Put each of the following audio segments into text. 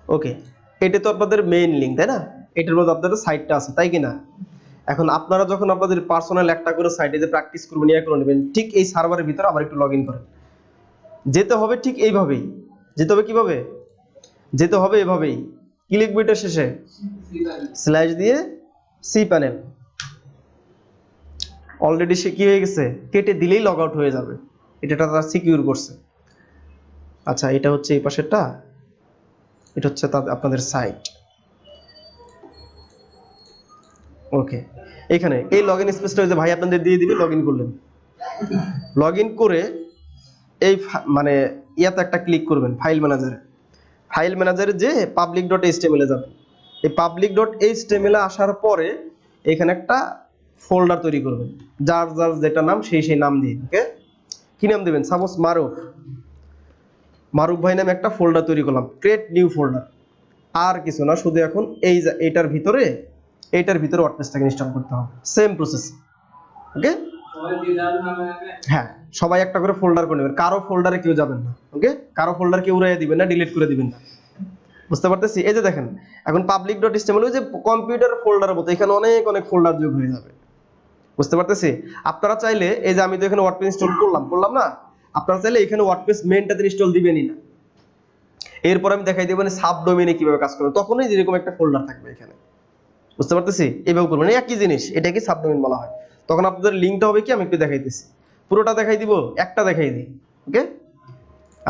ওকে, এটা তো আপনাদের মেইন লিঙ্ক, তাই না? এটার মধ্যে আপনাদের সাইটটা আছে, তাই কি না? এখন আপনারা যখন আপনাদের পার্সোনাল একটা করে সাইটে যে প্র্যাকটিস করবেন, ইয়া করে নেবেন, ঠিক এই সার্ভারের ভিতরে আবার একটু লগ ইন করেন। যেতে হবে ঠিক এইভাবেই, যেতে হবে কিভাবে? যেতে হবে এভাবেই। কি লিখবে এটা শেষে? স্ল্যাশ দিয়ে সি প্যানেল। অলরেডি সে কি হয়ে গেছে, কেটে দিলেই লগ আউট হয়ে যাবে। এটা তারা সিকিউর করছে। আচ্ছা, এটা হচ্ছে এই পাশেরটা, এটা হচ্ছে আপনাদের সাইট। ওকে, এখানে এই লগইন স্পেসটা যে ভাই আপনাদের দিয়ে দিবে, লগইন করলেন। লগইন করে এই মানে ইয়াতে একটা ক্লিক করবেন, ফাইল ম্যানেজারে। ফাইল ম্যানেজারে যে public.html এ যাবেন। এই public.html এ আসার পরে এখানে একটা ফোল্ডার তৈরি করবেন, যার যার যেটা নাম সেই নাম দিয়ে। ওকে, কি নাম দিবেন? সাপোজ মারুফ ভাই নামে একটা ফোল্ডার তৈরি করলাম, ক্রিয়েট নিউ ফোল্ডার। আর কিছু না, শুধু এখন এইটার ভিতরে ওয়ার্ডপ্রেসটাকে ইনস্টল করতে হবে, সেম প্রসেস। ওকে, হ্যাঁ, সবাই একটা করে ফোল্ডার করে নেবেন, কারো ফোল্ডারে কেউ যাবেন না। ওকে, কারো ফোল্ডার কেউ উড়াইয়া দিবেন না, ডিলিট করে দিবেন না। বুঝতে পারতেছি? এই যে দেখেন, এখন public.html ওই যে কম্পিউটার ফোল্ডারের মতো এখানে অনেক অনেক ফোল্ডার যোগ হয়ে যাবে। বুঝতে পারতেছি? আপনারা চাইলে এই যে আমি তো এখানে ওয়ার্ডপ্রেস ইনস্টল করলাম না, আপনারা চাইলে এখানে ওয়ার্ডপ্রেস মেইনটাতে ইনস্টল দিবেনই না। এরপর আমি দেখাই দেব সাবডোমেইনে কিভাবে কাজ করবে, তখনই যেরকম একটা ফোল্ডার থাকবে এখানে। বুঝতে পারতেছি? এইভাবে করবেন, একই জিনিস, এটাকে সাবডোমেইন বলা হয়। তখন আপনাদের লিংকটা হবে কি, আমি একটু দেখাইতেছি। পুরোটা দেখাই দিব, একটা দেখাই দিই। ওকে,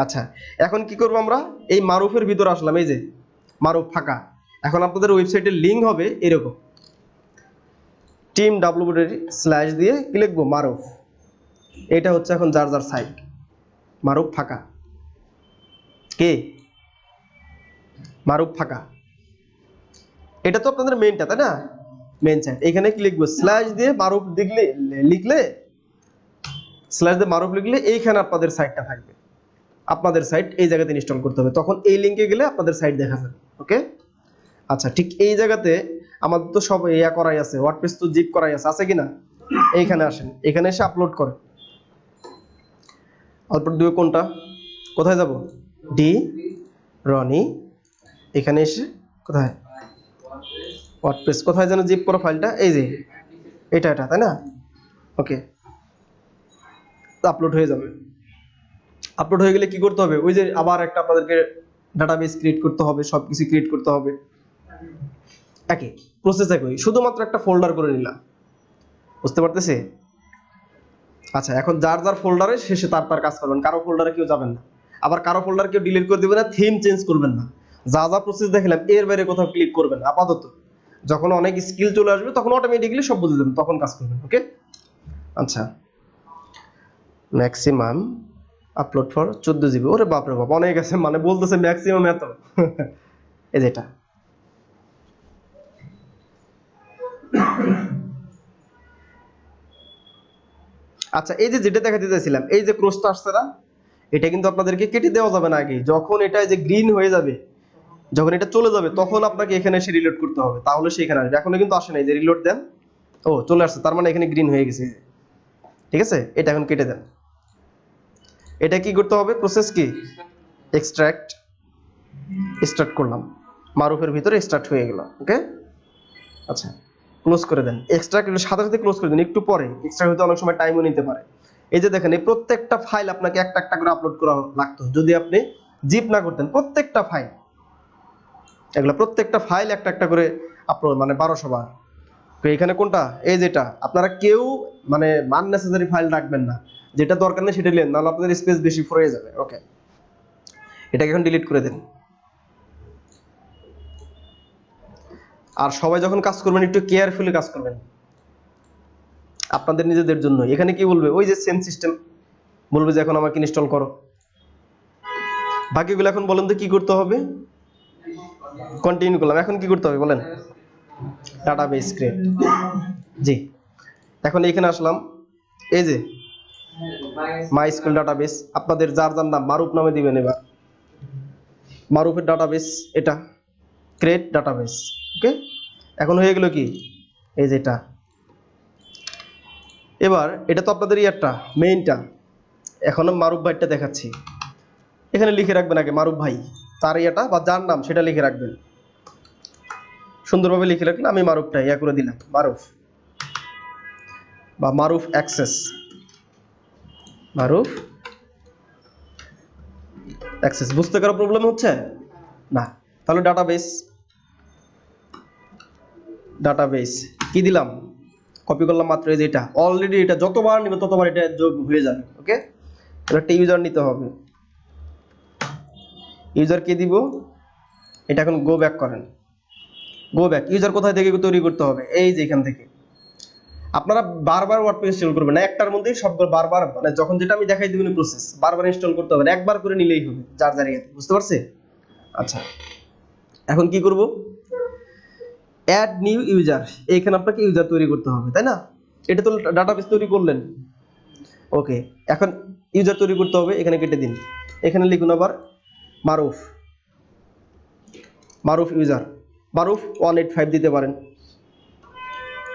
আচ্ছা, এখন কি করব আমরা? এই মারুফের ভিতর আসলাম, এই যে মারুফ ফাঁকা। এখন আপনাদের ওয়েবসাইটের লিংক হবে এরকম, টিম www/ দিয়ে কি লিখবো? মারুফ। এটা হচ্ছে এখন যার যার সাইট, মারুফ ফাঁকা। কে? মারুফ ফাঁকা। এটা তো আপনাদের মেইনটা, তাই না? Main site. এখানে কি লিখবো? স্ল্যাশ দিয়ে মারুফ লিখলে এইখানে আপনাদের সাইটটা থাকবে। আপনাদের সাইট এই জায়গাতে ইনস্টল করতে হবে, তখন এই লিংকে গেলে আপনাদের সাইট দেখা যাবে। ওকে, আচ্ছা, ঠিক এই জায়গাতে আমাদের তো সব ইয়া করাই আছে, ওয়ার্ডপ্রেস তো জিপ করাই আছে কিনা? এইখানে আসেন, এখানে এসে আপলোড করেন। আপলোড দিবে কোনটা? কোথায় যাব? ডি রনি। এখানে এসে কোথায়? ওয়ার্ডপ্রেস। কোথায় যেন জিপ করা ফাইলটা? এই যে এটা, তাই না? ওকে, আপলোড হয়ে যাবে। আপলোড হয়ে গেলে কি করতে হবে? ওই যে আবার একটা আপনাদেরকে ডাটাবেস ক্রিয়েট করতে হবে, সবকিছু ক্রিয়েট করতে হবে। একই প্রসেস, একই, শুধুমাত্র একটা ফোল্ডার করে নিলাম। বুঝতে পারতেছি? আচ্ছা, এখন যার যার ফোল্ডারে শেষে তার কাজ করবেন, কারো ফোল্ডারে কেউ যাবেন না। আবার কারো ফোল্ডার কেউ ডিলিট করে দিবেন না, থিম চেঞ্জ করবেন না। যা যা প্রসেস দেখালাম এর বাইরে কোথাও ক্লিক করবেন না আপাতত। যখন অনেক স্কিল চলে আসবে তখন অটোমেটিক্যালি সব বুঝে যাবেন, তখন কাজ করবেন। ওকে, আচ্ছা, ম্যাক্সিমাম আপলোড ফর 14 জিবি। ওরে বাপরে বাপ, অনেক আছে, মানে বলতেছে ম্যাক্সিমাম এত। এই যেটা, আচ্ছা, এই যে যেটা দেখাতে চাইছিলাম, এই যে ক্রসটা আসছে না, এটা কিন্তু আপনাদেরকে কেটে দেওয়া যাবে না আগে। যখন এটা যে গ্রিন হয়ে যাবে, যখন এটা চলে যাবে, তখন আপনাকে এখানে এসে রিলোড করতে হবে, তাহলে সেখানে আসবে। এখনো কিন্তু আসে নাই, যে রিলোড দেন, ও চলে আসছে, তার মানে এখানে গ্রিন হয়ে গেছে। ঠিক আছে, এটা এখন কেটে দেন। এটা কি করতে হবে? প্রসেস কি? এক্সট্রাক্ট। স্টার্ট করলাম, মারুফের ভিতরে স্টার্ট হয়ে গেল। ওকে, আচ্ছা, ক্লোজ করে দেন। এক্সট্রাক্ট সাথে সাথে ক্লোজ করে দেন, একটু পরে। এক্সট্রাক্ট হতে অনেক সময় টাইমও নিতে পারে। এই যে দেখেন, এই প্রত্যেকটা ফাইল আপনাকে একটা একটা করে আপলোড করা লাগতো যদি আপনি জিপ না করতেন। প্রত্যেকটা ফাইল, এগুলো প্রত্যেকটা ফাইল একটা একটা করে আপলোড, মানে 1200 বার। তো এখানে কোনটা? এই যেটা। আপনারা কেউ মানে আননেসেসারি ফাইল রাখবেন না, যেটা দরকার নেই সেটা নেন, নাহলে আপনাদের স্পেস বেশি ফুরিয়ে যাবে। ওকে, এটাকে এখন ডিলিট করে দেন। আর সবাই যখন কাজ করবেন একটু কেয়ারফুলি কাজ করবেন, আপনাদের নিজেদের জন্য। এখানে কি বলবে? ওই যে সেম সিস্টেম বলবে যে এখন আমাকে ইনস্টল করো। বাকিগুলো এখন বলেন তো কি করতে হবে? কন্টিনিউ করলাম, এখন কি করতে হবে বলেন? Database create. জি, এখন এখানে আসলাম, এই যে মাই স্কুল ডাটাবেস। আপনাদের যার যার নাম মারুফ নামে দিবেন। এবার মারুফের ডাটাবেস এটা, ক্রিয়েট ডাটাবেস। ওকে, এখন হয়ে গেল কি? এই যে এটা। এবার এটা তো আপনাদের ইয়ারটা, মেইনটা। এখন মারুফ ভাইটা দেখাচ্ছি, এখানে লিখে রাখবেন আগে মারুফ ভাই। তার ইয়াটা বা যার নাম সেটা লিখে রাখবেন, সুন্দরভাবে লিখে রাখলেন। আমি মারুফটা ইয়া করে দিলাম, মারুফ বা মারুফ অ্যাক্সেস, মারুফ অ্যাক্সেস। বুঝতে কারো প্রবলেম হচ্ছে না? তাহলে ডাটাবেস, ডাটাবেস কি দিলাম, কপি করলাম মাত্র, এই যে এটা অলরেডি, এটা যতবার নিবে ততবার এটা যোগ হয়ে যাবে। ওকে, এবার একটা ইউজার নিতে হবে। ইউজার কে দিব, এটা এখন গো ব্যাক করেন, গো ব্যাক। ইউজার কোথায় থেকে তৈরি করতে হবে, এই যে এখান থেকে। আপনারা বারবার ওয়ার্ডপ্রেস ইনস্টল করবেন না, একটার মধ্যেই সবগুলো বারবার, মানে যখন যেটা আমি দেখাই দিবেন প্রসেস বারবার ইনস্টল করতে হবে না, একবার করে নিলেই হবে যার যার ইয়াতে। বুঝতে পারছে? আচ্ছা, এখন কি করব, অ্যাড নিউ ইউজার, এইখানে আপনাকে ইউজার তৈরি করতে হবে, তাই না? এটা তো ডাটাবেস তৈরি করলেন। ওকে, এখন ইউজার তৈরি করতে হবে, এখানে কেটে দিন, এখানে লিখুন আবার মারুফ, মারুফ ইউজার, মারুফ 185 দিতে পারেন,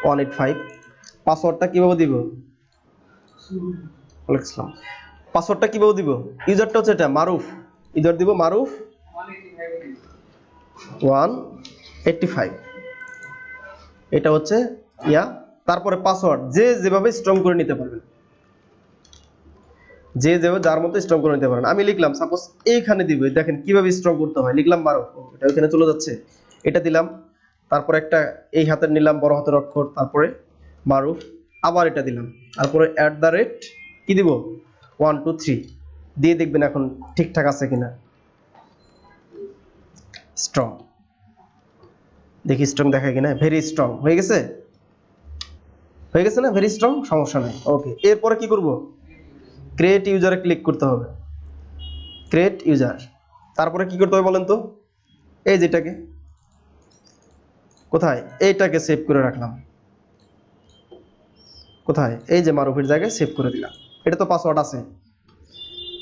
185। পাসওয়ার্ডটা কিভাবে দিব, ওয়ালাইকুম, পাসওয়ার্ডটা কিভাবে দিব, ইউজারটা হচ্ছে এটা মারুফ, ইউজার দিব মারুফ 185, এটা হচ্ছে ইয়া। তারপরে পাসওয়ার্ড যে যেভাবে স্ট্রং করে নিতে পারবেন, যে যেভাবে যার মতো স্ট্রং করে নিতে পারেন। আমি লিখলাম সাপোজ এইখানে দিব, দেখেন কিভাবে স্ট্রং করতে হয়, লিখলাম মারুফ, এটা ওইখানে চলে যাচ্ছে, এটা দিলাম। তারপরে একটা এই হাতের নিলাম বড় হাতের অক্ষর, তারপরে মারুফ, আবার এটা দিলাম, তারপরে কি দিব 1 2 3 দিয়ে দেখবেন এখন ঠিকঠাক আছে কিনা। স্ট্রং, দেখি স্ট্রং দেখায় কিনা, ভেরি স্ট্রং হয়ে গেছে, হয়ে গেছে না, ভেরি স্ট্রং, সমস্যা নেই। ওকে, এরপরে কি করব, ক্রিয়েট ইউজারে ক্লিক করতে হবে, ক্রিয়েট ইউজার। তারপরে কি করতে হবে বলেন তো, এই যেটাকে কোথায়, এইটাকে সেভ করে রাখলাম, কোথায়, এই যে মারুফের জায়গায় সেভ করে দিলাম। এটা তো পাসওয়ার্ড আছে,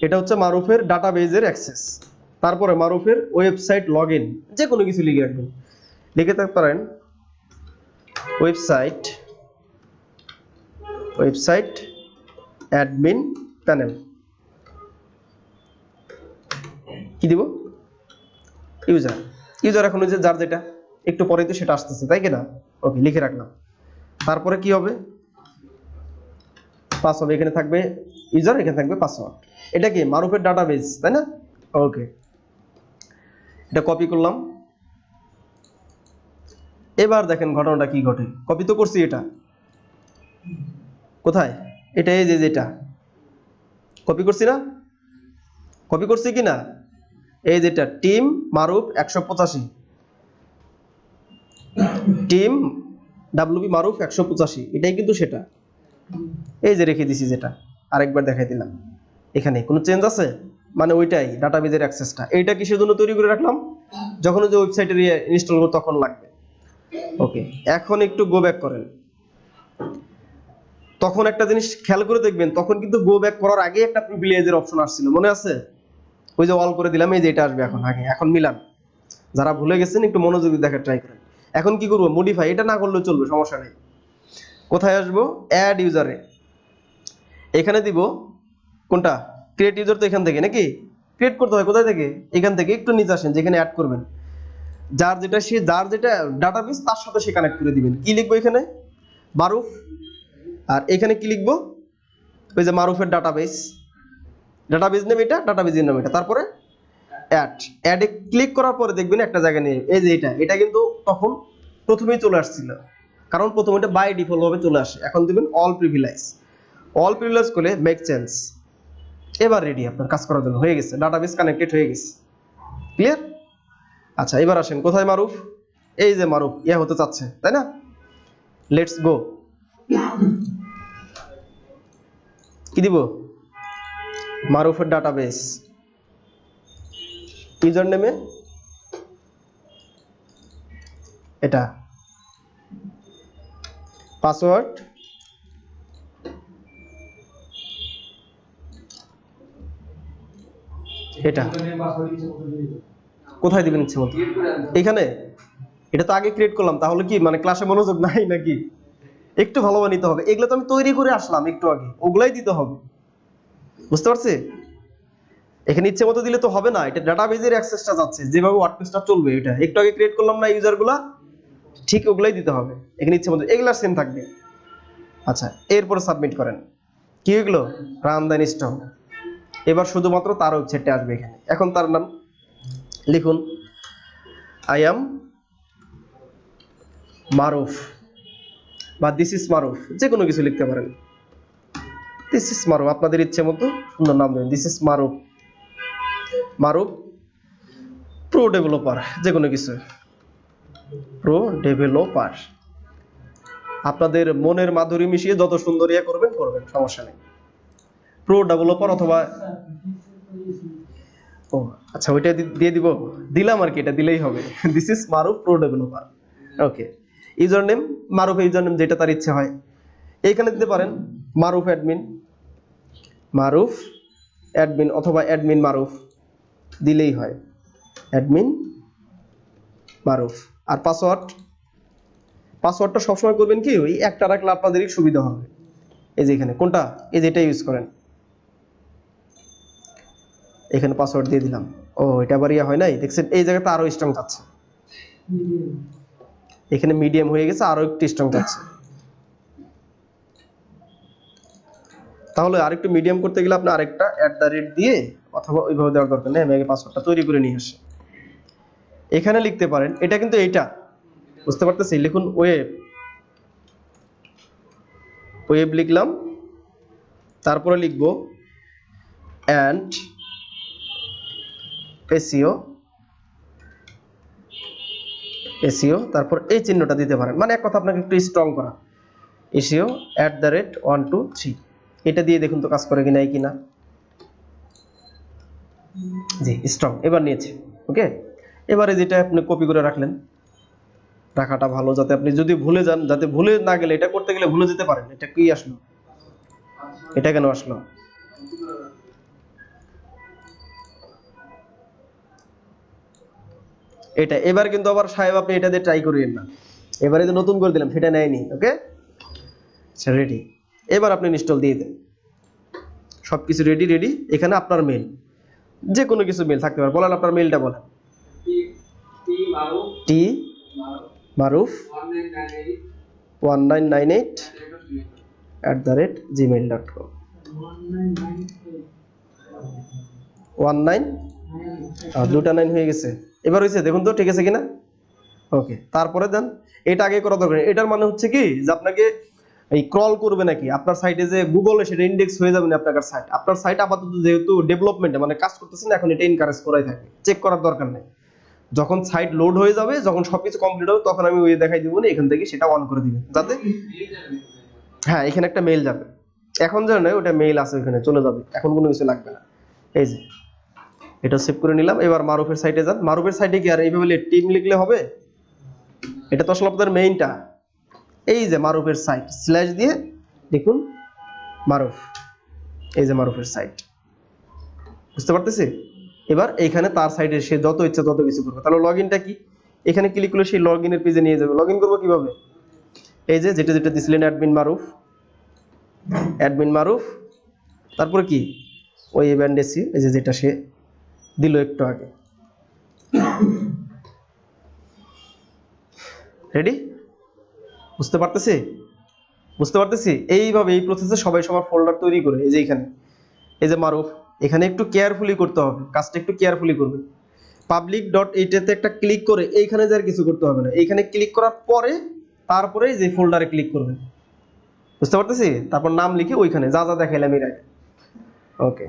এটা হচ্ছে মারুফের ডাটাবেজের অ্যাক্সেস। তারপরে মারুফের ওয়েবসাইট লগইন, যে কোনো কিছু লিখে রাখবেন, লিখে থাকতে পারেন ওয়েবসাইট, ওয়েবসাইট অ্যাডমিন প্যানেল, কি দিব, ইউজার, ইউজার এখন ওই যে যার যেটা, একটু পরেই তো সেটা আসতেছে, তাই কিনা? ওকে, লিখে রাখলাম। তারপরে কি হবে, পাসওয়ার্ড, এখানে থাকবে ইউজার, এখানে থাকবে পাসওয়ার্ড। এটা কি মারুফের ডাটাবেস, তাই না? ওকে, এটা কপি করলাম। এবার দেখেন ঘটনাটা কি ঘটে, কপি তো করছি, এটা কোথায়, এটা এই যে যেটা কপি করছি না, কপি করছি কি না, এই যেটা টিম মারুফ 185, টিম ডাব্লিউবি মারুফ 185, এটাই কিন্তু সেটা, এই যে রেখে দিছি যেটা, আরেকবার দেখাই দিলাম। এখানে কোনো চেঞ্জ আছে, মানে ওইটাই ডাটাবেজের অ্যাক্সেসটা। এইটা কিসের জন্য তৈরি করে রাখলাম, যখন ওই যে ওয়েবসাইটের ইনস্টল করব তখন লাগবে। ওকে, এখন একটু গো ব্যাক করেন। তখন একটা জিনিস খেয়াল করে দেখবেন, তখন কিন্তু গো ব্যাক করার আগে একটা প্রিভিলেজের অপশন আসছিল, মনে আছে? ওই যে অল করে দিলাম, এই যে এটা আসবে এখন আগে, এখন মিলান। যারা ভুলে গেছেন একটু মনোযোগ দিয়ে দেখার ট্রাই করেন। এখন কি করব, মডিফাই, এটা না করলেও চলবে, সমস্যা নেই। কোথায় আসবো, অ্যাড ইউজারে, এখানে দিব কোনটা, ক্রিয়েট ইউজার, তো এখান থেকে নাকি ক্রিয়েট করতে হয়, কোথায় থেকে, এখান থেকে একটু নিচে আসেন, যেখানে অ্যাড করবেন, যার যেটা সে যার যেটা ডাটাবেস তার সাথে সে কানেক্ট করে দিবেন। কি লিখবো এখানে, মারুফ, আর এখানে কি লিখবো, ওই যে মারুফের ডাটাবেস, ডাটাবেস নেম এটা, ডাটাবেসের নাম এটা, তারপরে অ্যাড, অ্যাডে ক্লিক করার পরে দেখবেন একটা জায়গা নিয়ে, এই যে এটা কিন্তু তখন প্রথমেই চলে আসছিল, কারণ প্রথমে এটা বাই ডিফল্ট ভাবে চলে আসে। এখন দিবেন অল প্রিভিলেজ, অল প্রিভিলেজ করে মেক চেঞ্জ। এবার রেডি আপনার কাজ করার জন্য, হয়ে গেছে, ডাটাবেস কানেক্টেড হয়ে গেছে, ক্লিয়ার? আচ্ছা, এবার আসেন কোথায় মারুফ, এই যে মারুফ ইয়া হতে চাচ্ছে, তাই না? লেটস গো, কি দিব, মারুফের ডাটাবেস, ইউজার নেমে এটা, পাসওয়ার্ড এটা, কোথায় দিবেন ইচ্ছে মতো, এখানে। এটা তো আগে ক্রিয়েট করলাম, তাহলে কি মানে ক্লাসে মনোযোগ নাই নাকি? একটু ভালোভাবে নিতে হবে, এগুলো তো আমি তৈরি করে আসলাম একটু আগে, ওগুলাই দিতে হবে, বুঝতে পারছি? এখানে ইচ্ছে মতো দিলে তো হবে না, এটা ডাটাবেজের অ্যাক্সেসটা যাচ্ছে, যেভাবে ওয়ার্ডপ্রেসটা চলবে এটা একটু আগে ক্রিয়েট করলাম না ইউজারগুলা, ঠিক ওগুলাই দিতে হবে। এখানে ইচ্ছে মতো এগুলা সেম থাকবে। আচ্ছা, এরপরে সাবমিট করেন। কি হলো? রান দেন স্টপ। এবার শুধুমাত্র তার ওয়েবসাইটে আসবে এখানে। এখন তার নাম লিখুন, আই এম মারুফ বা দিস ইজ মারুফ, যে কোনো কিছু লিখতে পারেন। দিস ইজ মারুফ, আপনাদের ইচ্ছে মতো সুন্দর নাম দেবেন। This is Maruf, Maruf pro developer, যে কোনো কিছু, প্রো ডেভেলপার। আপনাদের মনের মাধুরী মিশিয়ে যত সুন্দর ইয়ে করবেন করবেন, সমস্যা নেই। প্রো ডেভেলপার অথবা ও আচ্ছা, ওইটা দিয়ে দিব, দিলাম আর কি, এটা দিলেই হবে। This is Maruf pro developer. Okay, user name Maruf, user name যেটা তার ইচ্ছে হয় এইখানে দিতে পারেন। মারুফ অ্যাডমিন, মারুফ অ্যাডমিন অথবা অ্যাডমিন মারুফ দিলেই হয়, অ্যাডমিন মারুফ। আর পাসওয়ার্ডটা সবসময় করবেন কি, ওই একটা রাখলে আপনাদেরই সুবিধা হবে। এই যে এখানে কোনটা, এই যে এটা ইউজ করেন, এখানে পাসওয়ার্ড দিয়ে দিলাম। ও এটা আবার ইয়া হয় নাই, দেখছেন এই জায়গাতে আরো স্ট্রং যাচ্ছে, এখানে মিডিয়াম হয়ে গেছে, আরো একটু স্ট্রং যাচ্ছে। তাহলে আরেকটু মিডিয়াম করতে গেলে আপনি আরেকটা @ দিয়ে অথবা ওইভাবে দেওয়ার দরকার নেই, আমি আগে পাসওয়ার্ডটা তৈরি করে নিয়ে আসি। এখানে লিখতে পারেন, এটা কিন্তু এইটা বুঝতে পারতেছি, লিখুন ওয়েব লিখলাম, তারপরে লিখব অ্যান্ড এসইও, তারপর এই চিহ্নটা দিতে পারেন, মানে এক কথা আপনাকে একটু স্ট্রং করা, এসইও @123, এটা দিয়ে দেখুন তো কাজ করে কিনা, এই কিনা, জি স্ট্রং, এবার নিয়েছে। ওকে, এবারে যেটা আপনি কপি করে রাখলেন, রাখাটা ভালো, যাতে আপনি যদি ভুলে যান, যাতে ভুলে না গেলে, এটা করতে গেলে ভুলে যেতে পারেন। এটা কি আসলো, এটা কেন আসলো, এটা। এবার কিন্তু আবার সাহেব আপনি এটা দিয়ে ট্রাই করিয়েন না, এবারে যে নতুন করে দিলাম সেটা নেয়নি। ওকে, আচ্ছা রেডি। এবার আপনি ইনস্টল দিয়ে দেন, সবকিছু রেডি। এখানে আপনার মেল, যে কোনো কিছু মেল থাকতে পারে, বলেন আপনার মেলটা বলেন। টি মারুফ 1998@gmail.com 19 দুটা 9 হয়ে গেছে, এবার হয়েছে, দেখুন তো ঠিক আছে কিনা। ওকে, তারপরে দেন, এটা আগে করা দরকার। এটার মানে হচ্ছে কি, যে আপনাকে এই ক্রল করবে নাকি আপনার সাইটে, যে গুগলে সেটা ইন্ডেক্স হয়ে যাবে না আপনার সাইট আপাতত যেহেতু ডেভেলপমেন্টে মানে কাজ করতেছেন, এখন এটা এনকারেজ করাই থাকে, চেক করার দরকার নেই। যখন সাইট লোড হয়ে যাবে, যখন সবকিছু কমপ্লিট হবে, তখন আমি ওই দেখাই দিব না, এখান থেকে সেটা অন করে দিবেন, যাতে হ্যাঁ এখানে একটা মেইল যাবে। এখন যেন নয়, ওটা মেইল আছে ওখানে চলে যাবে, এখন কোনো কিছু লাগবে না। এই যে এটা সেভ করে নিলাম। এবার মারুফের সাইটে যান। মারুফের সাইটে কি আর এইভাবে টিম লিখলে হবে? এটা তো আসলে আপনাদের মেইনটা। এই যে মারুফের সাইট স্ল্যাশ দিয়ে দেখুন মারুফ, এই যে মারুফের সাইট, বুঝতে পারতেছি। এবার এইখানে তার সাইটে সে যত ইচ্ছা তত কিছু করবে। তাহলে লগইনটা কি, এখানে ক্লিক করলে সেই লগইনের পেজে নিয়ে যাবে। লগইন করবো কিভাবে, এই যে যেটা দিছিলেন অ্যাডমিন মারুফ, তারপরে কি ওই ব্যান্ডেসি, এই যে যেটা সে দিল একটু আগে। রেডি, বুঝতে পারতেছি। এইভাবে এই প্রসেসে সবাই সবার ফোল্ডার তৈরি করে, এই যে এখানে এই যে মারুফ, এখানে একটু কেয়ারফুলি করতে হবে, কাজটা একটু কেয়ারফুলি করবেন। public.এইটাতে একটা ক্লিক করে এইখানে যে আর কিছু করতে হবে না, এইখানে ক্লিক করার পরে তারপরে যে ফোল্ডারে ক্লিক করবেন, বুঝতে পারতেছি। তারপর নাম লিখে ওইখানে যা যা দেখাইলাম এর আগে। ওকে।